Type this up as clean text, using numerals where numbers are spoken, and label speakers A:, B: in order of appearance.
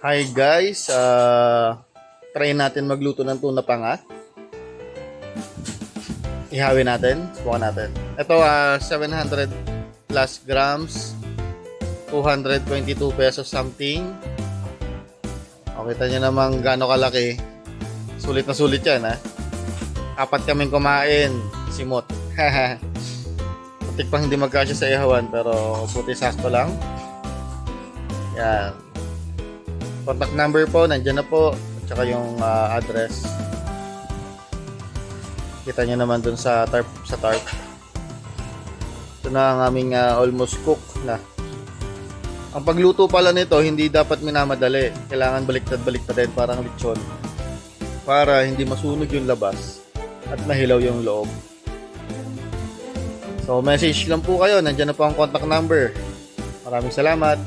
A: Hi guys, try natin magluto ng tuna panga. Ihawin natin, subukan natin. Ito 700 plus grams, 222 pesos something. O, kita nyo namang gaano kalaki. Sulit na sulit yan Apat kaming kumain, simot. Patik pang hindi magkasya sa ihawan pero puti sakto lang. Yan. Contact number po, nandyan na po. At saka yung address. Kita nyo naman dun sa tarp. Ito na ang aming almost cook na. Ang pagluto pala nito, hindi dapat minamadali. Kailangan baliktad-baliktad parang lechon. Para hindi masunog yung labas at mahilaw yung loob. So, message lang po kayo. Nandyan na po ang contact number. Maraming salamat.